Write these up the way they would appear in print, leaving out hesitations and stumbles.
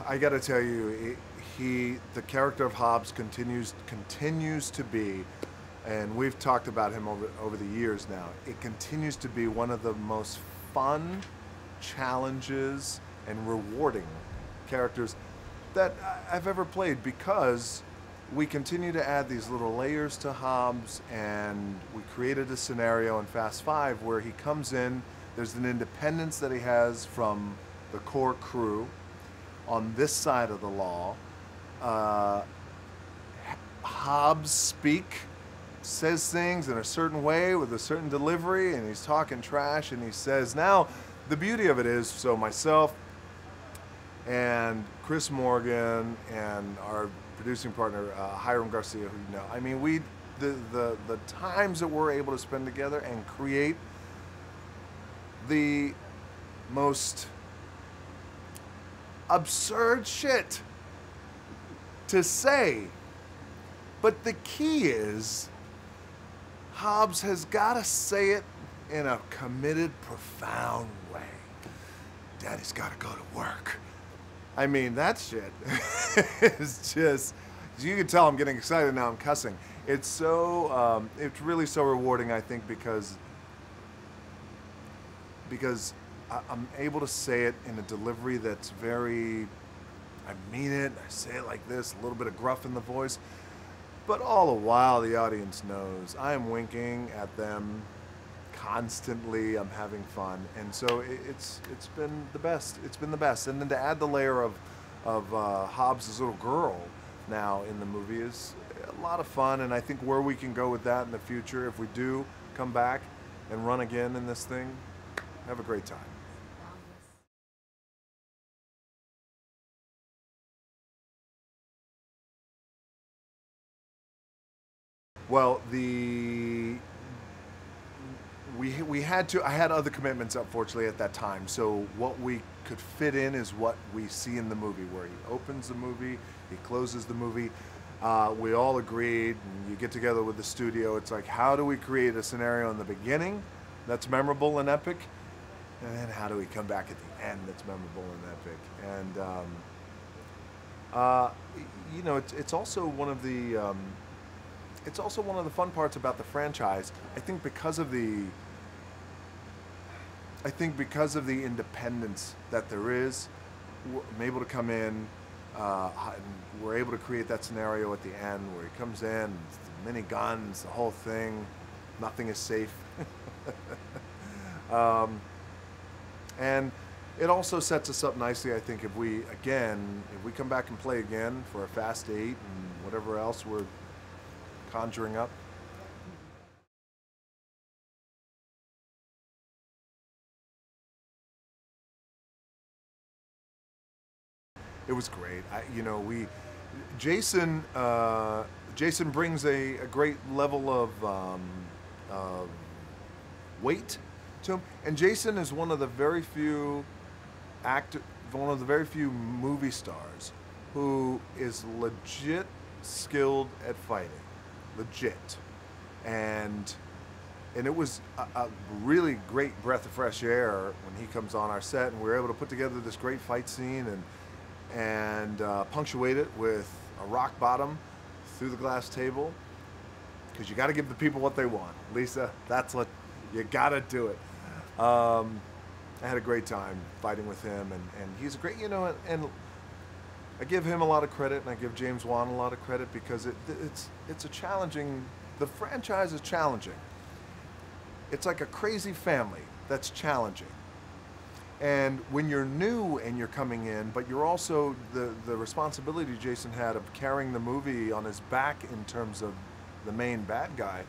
I got to tell you, the character of Hobbs continues to be, and we've talked about him over the years now. It continues to be one of the most fun, challenges, and rewarding characters that I've ever played, because we continue to add these little layers to Hobbs, and we created a scenario in Fast 5 where he comes in. There's an independence that he has from the core crew on this side of the law. Hobbs says things in a certain way with a certain delivery, and he's talking trash, and he says, now the beauty of it is, so myself and Chris Morgan and our producing partner Hiram Garcia, who you know, I mean, the times that we're able to spend together and create the most absurd shit to say. But the key is, Hobbs has got to say it in a committed, profound way. Daddy's got to go to work. I mean, that shit is just, you can tell I'm getting excited now, I'm cussing. It's so, it's really so rewarding, I think, because I'm able to say it in a delivery that's very, I mean it, I say it like this, a little bit of gruff in the voice, but all the while the audience knows I am winking at them constantly, I'm having fun, and so it's been the best. It's been the best, and then to add the layer of Hobbs' little girl now in the movie is a lot of fun, and I think where we can go with that in the future, if we do come back and run again in this thing, have a great time. Well, I had other commitments, unfortunately, at that time. So what we could fit in is what we see in the movie, where he opens the movie, he closes the movie. We all agreed, and you get together with the studio. It's like, how do we create a scenario in the beginning that's memorable and epic? And then how do we come back at the end that's memorable and epic? And, you know, it's also one of the... it's also one of the fun parts about the franchise. I think because of the independence that there is, I'm able to come in, and we're able to create that scenario at the end where he comes in, the mini guns, the whole thing, nothing is safe. And it also sets us up nicely, I think, if we come back and play again for a Fast 8 and whatever else we're conjuring up. It was great. Jason brings a great level of weight to him, and Jason is one of the very few movie stars who is legit skilled at fighting. Legit. And it was a really great breath of fresh air when he comes on our set, and we were able to put together this great fight scene and punctuate it with a rock bottom through the glass table, because you got to give the people what they want. Lisa, that's what you got to do it. I had a great time fighting with him, and he's a great, you know, and I give him a lot of credit, and I give James Wan a lot of credit, because it's a challenging, the franchise is challenging. It's like a crazy family that's challenging. And when you're new and you're coming in, but you're also, the responsibility Jason had of carrying the movie on his back in terms of the main bad guy,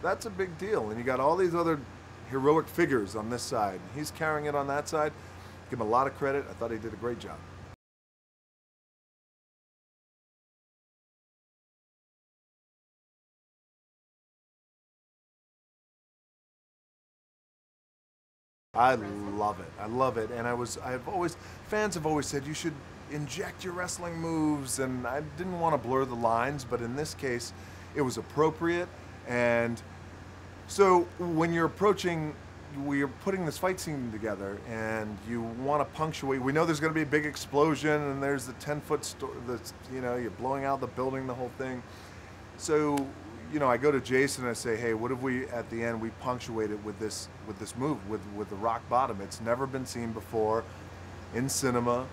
that's a big deal. And you got all these other heroic figures on this side. He's carrying it on that side. Give him a lot of credit. I thought he did a great job. I love it. I love it. And fans have always said you should inject your wrestling moves, and I didn't want to blur the lines, but in this case, it was appropriate. And so when you're approaching we are putting this fight scene together, and you want to punctuate. We know there's going to be a big explosion, and there's the 10-foot that's, you know, you're blowing out the building, the whole thing. So, you know, I go to Jason and I say, hey, what if we at the end we punctuate it with this move, with the rock bottom? It's never been seen before in cinema.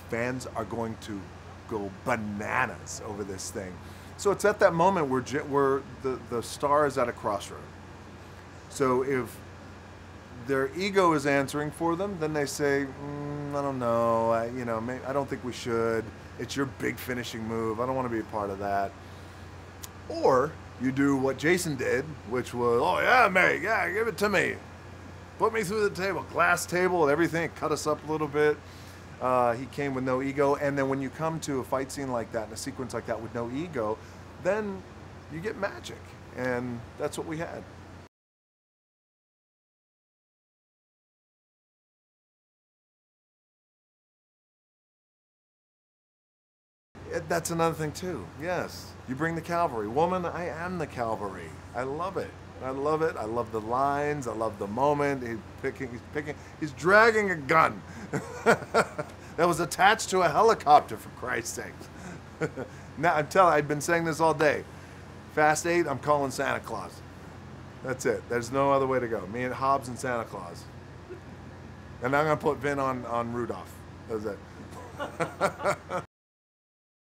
Fans are going to go bananas over this thing. So it's at that moment where the star is at a crossroad. So if their ego is answering for them, then they say, I don't know, I don't think we should. It's your big finishing move. I don't want to be a part of that. Or you do what Jason did, which was, oh yeah, mate, yeah, give it to me. Put me through the table, glass table, everything, cut us up a little bit. He came with no ego, and then when you come to a fight scene like that, and a sequence like that with no ego, then you get magic, and that's what we had. That's another thing too. Yes, you bring the cavalry. Woman, I am the cavalry. I love it. I love it. I love the lines. I love the moment. He's dragging a gun that was attached to a helicopter, for Christ's sake. Now I've been saying this all day. Fast 8, I'm calling Santa Claus. That's it. There's no other way to go. Me and Hobbs and Santa Claus. And I'm gonna put Vin on Rudolph. That's it.